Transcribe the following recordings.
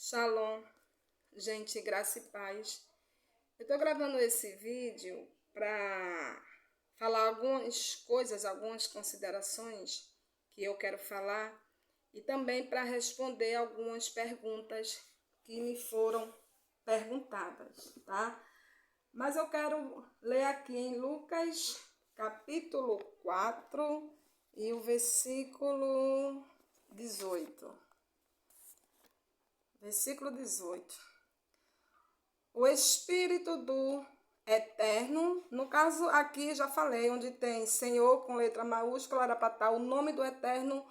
Shalom, gente, graça e paz. Eu estou gravando esse vídeo para falar algumas coisas, algumas considerações que eu quero falar e também para responder algumas perguntas que me foram perguntadas, tá? Mas eu quero ler aqui em Lucas, capítulo 4 e o versículo 18. Versículo 18. O Espírito do Eterno, no caso aqui já falei, onde tem Senhor com letra maiúscula, era para estar o nome do Eterno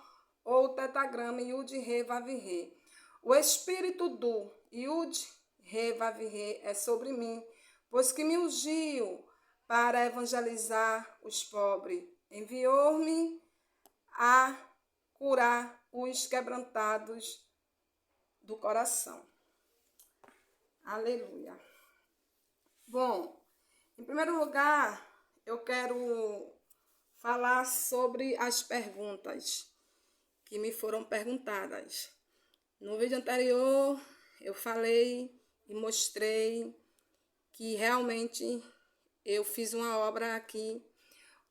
ou o tetragrama Yud Re Vav Re. O Espírito do Yud Re Vav Re é sobre mim, pois que me ungiu para evangelizar os pobres, enviou-me a curar os quebrantados do coração. Aleluia. Bom, em primeiro lugar, eu quero falar sobre as perguntas que me foram perguntadas. No vídeo anterior, eu falei e mostrei que realmente eu fiz uma obra aqui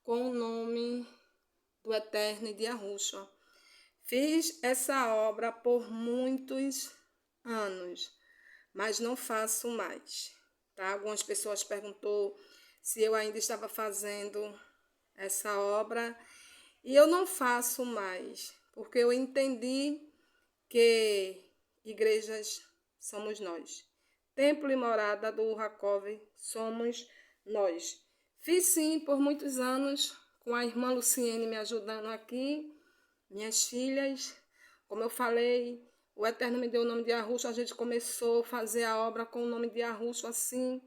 com o nome do Eterno e de Yahushua. Fiz essa obra por muitos anos, mas não faço mais, tá? Algumas pessoas perguntou se eu ainda estava fazendo essa obra e eu não faço mais, porque eu entendi que igrejas somos nós. Templo e morada do Hakov somos nós. Fiz sim por muitos anos, com a irmã Luciene me ajudando aqui, minhas filhas, como eu falei, o Eterno me deu o nome de Yahushua, a gente começou a fazer a obra com o nome de Yahushua assim,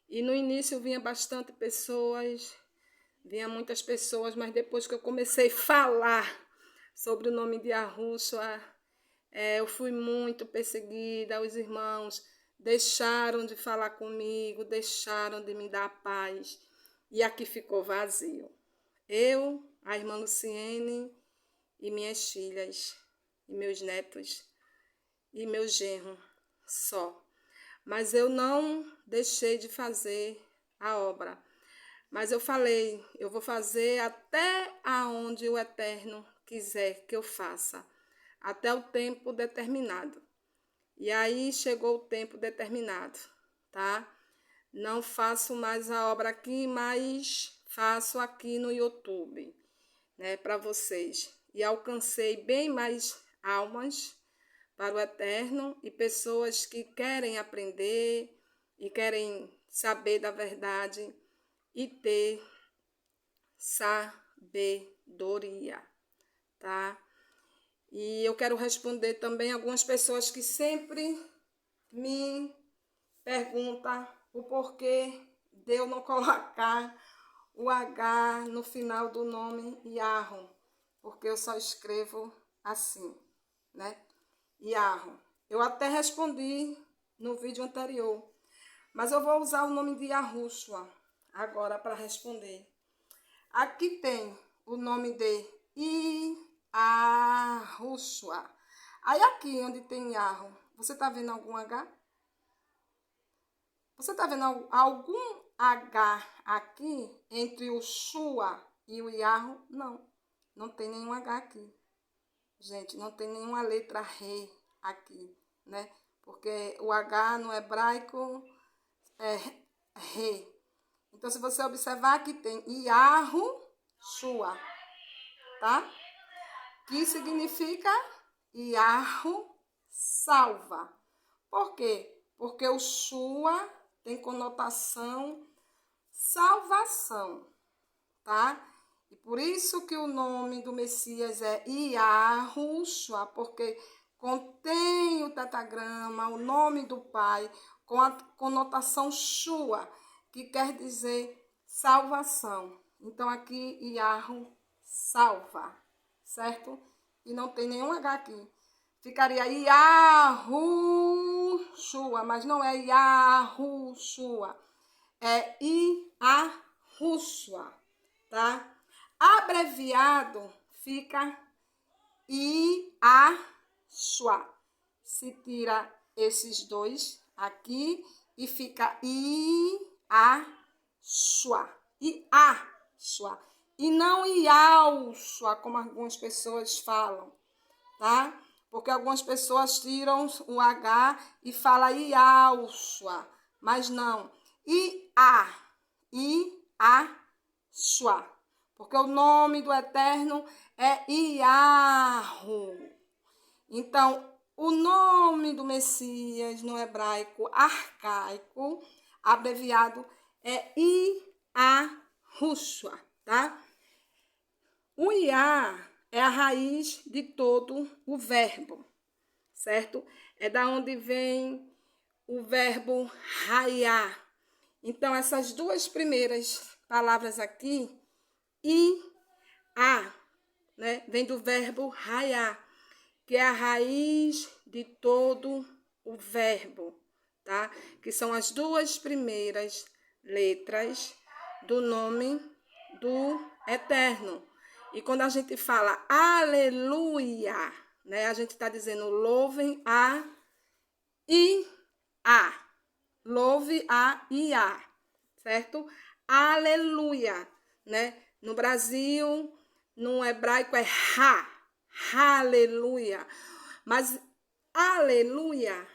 e no início vinha bastante pessoas, vinha muitas pessoas, mas depois que eu comecei a falar sobre o nome de Yahushua, eu fui muito perseguida, os irmãos deixaram de falar comigo, deixaram de me dar paz, e aqui ficou vazio. Eu, a irmã Luciene, e minhas filhas, e meus netos, e meu genro, só. Mas eu não deixei de fazer a obra. Mas eu falei, eu vou fazer até aonde o Eterno quiser que eu faça, até o tempo determinado. E aí chegou o tempo determinado, tá? Não faço mais a obra aqui, mas faço aqui no YouTube, né, para vocês. E alcancei bem mais almas para o Eterno e pessoas que querem aprender e querem saber da verdade e ter sabedoria, tá? E eu quero responder também algumas pessoas que sempre me perguntam o porquê de eu não colocar o H no final do nome Yahoo, porque eu só escrevo assim, né? Yahoo. Eu até respondi no vídeo anterior, mas eu vou usar o nome de Yahushua agora para responder. Aqui tem o nome de Yahushua. Aí aqui onde tem Yahoo, você está vendo algum H? Você está vendo algum H aqui entre o Shua e o Yahoo? Não, não tem nenhum H aqui. Gente, não tem nenhuma letra Re aqui, né? Porque o H no hebraico é Re. Então, se você observar, aqui tem Yahushua, tá? Que significa Yahu salva. Por quê? Porque o Shua tem conotação salvação, tá? E por isso que o nome do Messias é Yahushua, porque contém o tetragrama, o nome do Pai, com a conotação Shua, que quer dizer salvação. Então aqui Yahu salva, certo? E não tem nenhum H aqui. Ficaria Yahushua, mas não é Yahushua, é Yahushua, tá? Abreviado fica Iashua. Se tira esses dois aqui e fica Iachua. Iachua. E não Iaushua, como algumas pessoas falam, tá? Porque algumas pessoas tiram o H e falam Iaushua, mas não. Iachua. Porque o nome do Eterno é Iahu. Então, o nome do Messias no hebraico arcaico, abreviado, é Iahushua, tá? O Iá é a raiz de todo o verbo, certo? É da onde vem o verbo raiar. Então, essas duas primeiras palavras aqui, I-A, né? Vem do verbo raiar, que é a raiz de todo o verbo, tá? Que são as duas primeiras letras do nome do Eterno. E quando a gente fala aleluia, né? A gente está dizendo louvem a Iá. Louve a Iá, certo? Aleluia, né? No Brasil, no hebraico é aleluia. Mas aleluia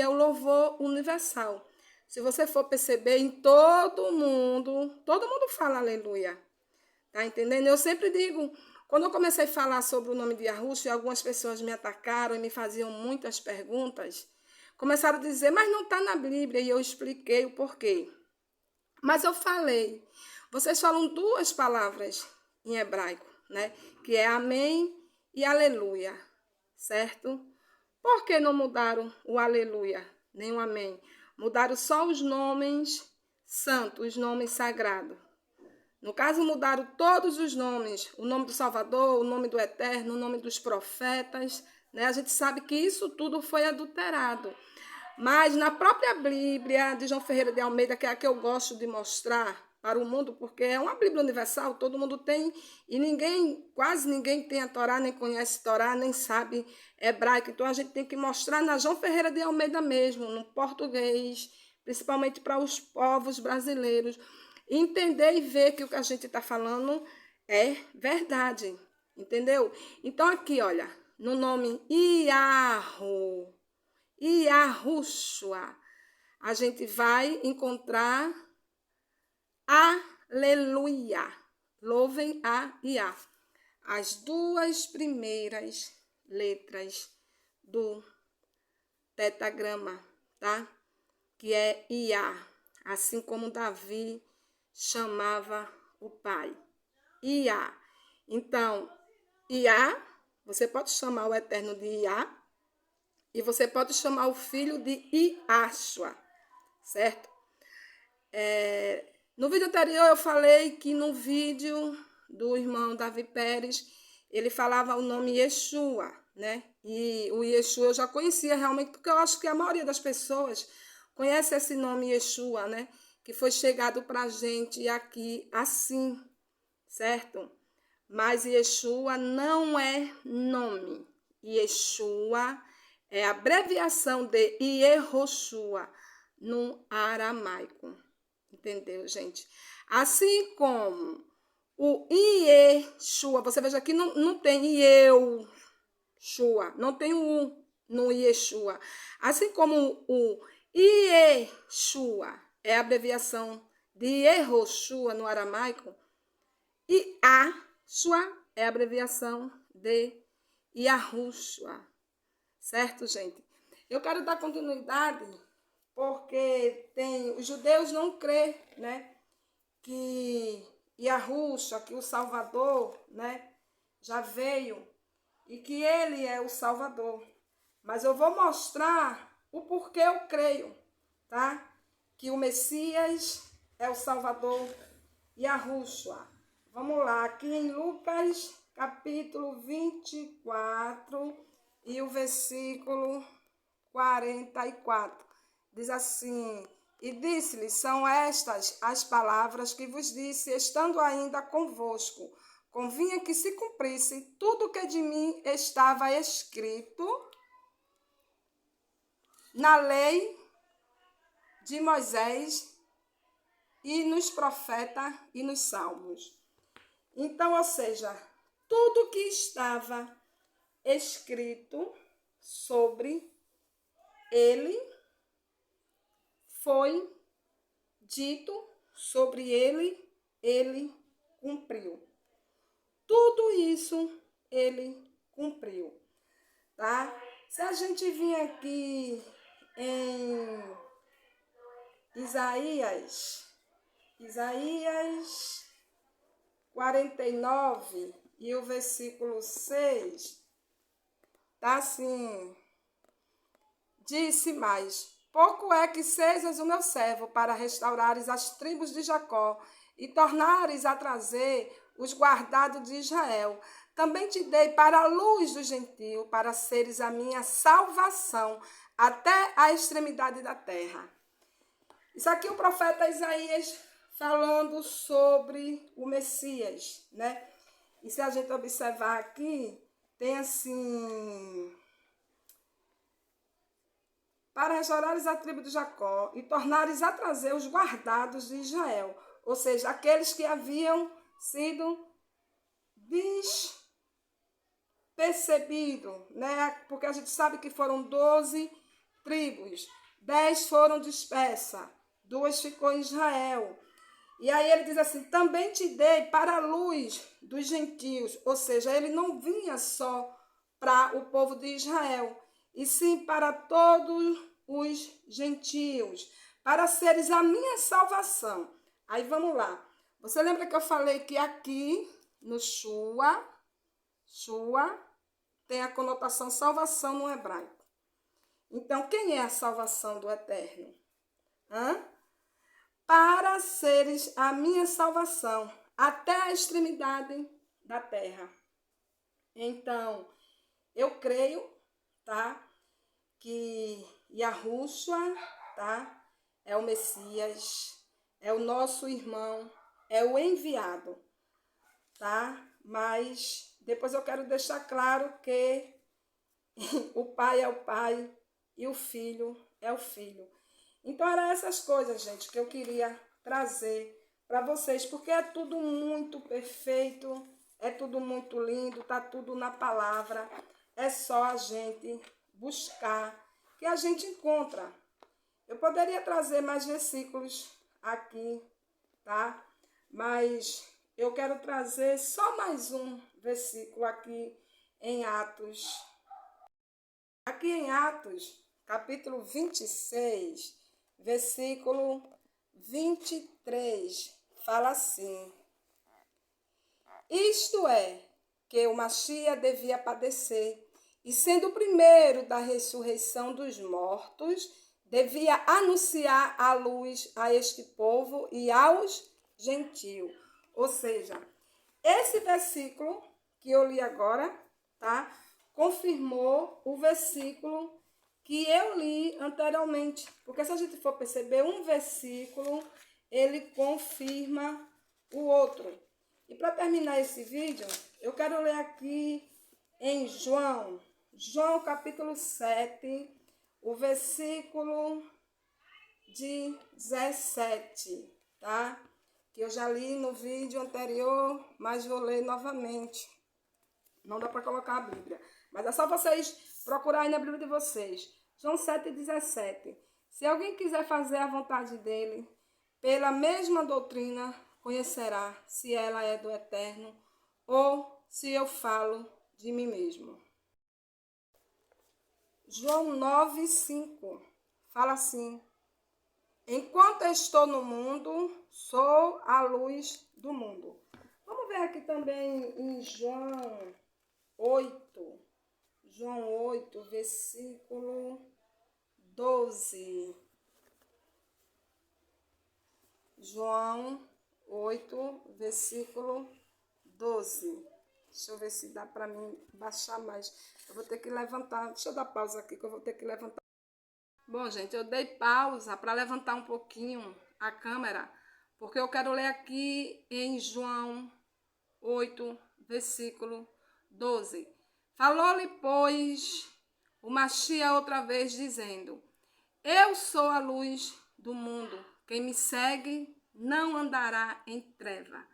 é o louvor universal. Se você for perceber, em todo mundo fala aleluia. Tá entendendo? Eu sempre digo, quando eu comecei a falar sobre o nome de Yahushua, algumas pessoas me atacaram e me faziam muitas perguntas. Começaram a dizer, mas não está na Bíblia, e eu expliquei o porquê. Mas eu falei, vocês falam duas palavras em hebraico, né? Que é amém e aleluia, certo? Por que não mudaram o aleluia, nem o amém? Mudaram só os nomes santos, os nomes sagrados. No caso, mudaram todos os nomes, o nome do Salvador, o nome do Eterno, o nome dos profetas, né? A gente sabe que isso tudo foi adulterado. Mas na própria Bíblia de João Ferreira de Almeida, que é a que eu gosto de mostrar para o mundo, porque é uma Bíblia universal, todo mundo tem, e quase ninguém tem a Torá, nem conhece a Torá, nem sabe hebraico. Então a gente tem que mostrar na João Ferreira de Almeida mesmo, no português, principalmente para os povos brasileiros, entender e ver que o que a gente está falando é verdade, entendeu? Então aqui, olha, no nome Yahushua, a gente vai encontrar aleluia, louvem a Iá. As duas primeiras letras do tetagrama, tá? Que é Iá, assim como Davi chamava o pai. Iá. Então, Iá, você pode chamar o Eterno de Iá, e você pode chamar o filho de Iachua, certo? No vídeo anterior eu falei que no vídeo do irmão Davi Pérez, ele falava o nome Yeshua, né? E o Yeshua eu já conhecia realmente, porque eu acho que a maioria das pessoas conhece esse nome Yeshua, né? Que foi chegado para a gente aqui assim, certo? Mas Yeshua não é nome. Yeshua é a abreviação de Yehoshua no aramaico. Entendeu, gente? Assim como o Yeshua, você veja que não tem Yeshua, não tem o no Yeshua. Assim como o Yeshua é a abreviação de Yehoshua no aramaico, e Ashua é a abreviação de Yahushua. Certo, gente? Eu quero dar continuidade porque os judeus não crêem, né, que Yahushua, que o Salvador, né, já veio e que ele é o Salvador. Mas eu vou mostrar o porquê eu creio, tá? Que o Messias é o Salvador Yahushua. Vamos lá, aqui em Lucas, capítulo 24, e o versículo 44. Diz assim: e disse-lhe, são estas as palavras que vos disse, estando ainda convosco. Convinha que se cumprisse tudo o que de mim estava escrito na lei de Moisés e nos profetas e nos salmos. Então, ou seja, tudo que estava escrito sobre ele foi dito sobre ele cumpriu. Tudo isso ele cumpriu, tá? Se a gente vir aqui em Isaías 49 e o versículo 6, tá assim: disse mais: pouco é que sejas o meu servo para restaurares as tribos de Jacó e tornares a trazer os guardados de Israel. Também te dei para a luz do gentio, para seres a minha salvação até a extremidade da terra. Isso aqui o profeta Isaías falando sobre o Messias, né? E se a gente observar aqui, tem assim: para restaurares a tribo de Jacó e tornares a trazer os guardados de Israel, ou seja, aqueles que haviam sido despercebidos, né? Porque a gente sabe que foram 12 tribos, 10 foram dispersas, 2 ficou em Israel. E aí ele diz assim: também te dei para a luz dos gentios, ou seja, ele não vinha só para o povo de Israel, e sim para todos os gentios, para seres a minha salvação. Aí vamos lá. Você lembra que eu falei que aqui no Shua tem a conotação salvação no hebraico. Então, quem é a salvação do Eterno? Para seres a minha salvação até a extremidade da terra. Então, eu creio, tá, que Yahushua, tá, é o Messias, é o nosso irmão, é o enviado, tá? Mas depois eu quero deixar claro que o Pai é o Pai e o Filho é o Filho. Então, eram essas coisas, gente, que eu queria trazer para vocês, porque é tudo muito perfeito, é tudo muito lindo, tá tudo na palavra. É só a gente buscar, que a gente encontra. Eu poderia trazer mais versículos aqui, tá? Mas eu quero trazer só mais um versículo aqui em Atos. Aqui em Atos, capítulo 26, versículo 23, fala assim: isto é, que o Machia devia padecer, e sendo o primeiro da ressurreição dos mortos, devia anunciar a luz a este povo e aos gentios. Ou seja, esse versículo que eu li agora, tá? Confirmou o versículo que eu li anteriormente. Porque se a gente for perceber, um versículo, ele confirma o outro. E para terminar esse vídeo, eu quero ler aqui em João capítulo 7, o versículo 17, tá? Que eu já li no vídeo anterior, mas vou ler novamente. Não dá para colocar a Bíblia, mas é só vocês procurarem na Bíblia de vocês. João 7,17. Se alguém quiser fazer a vontade dele, pela mesma doutrina, conhecerá se ela é do Eterno ou se eu falo de mim mesmo. João 9,5 fala assim: enquanto eu estou no mundo, sou a luz do mundo. Vamos ver aqui também em João 8, versículo 12. João 8, versículo 12. Deixa eu ver se dá para mim baixar mais. Eu vou ter que levantar. Deixa eu dar pausa aqui que eu vou ter que levantar. Bom, gente, eu dei pausa para levantar um pouquinho a câmera, porque eu quero ler aqui em João 8, versículo 12. Falou-lhe, pois, o Machia outra vez, dizendo: Eu sou a luz do mundo. Quem me segue não andará em treva,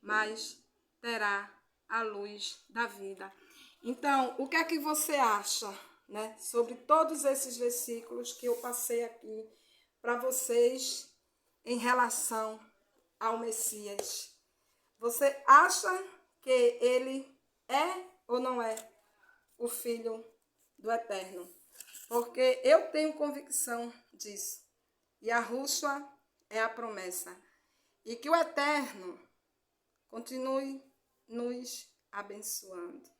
mas terá a luz da vida. Então, o que é que você acha, né, sobre todos esses versículos que eu passei aqui para vocês em relação ao Messias? Você acha que ele é ou não é o Filho do Eterno? Porque eu tenho convicção disso. E a Rússula é a promessa. E que o Eterno continue nos abençoando.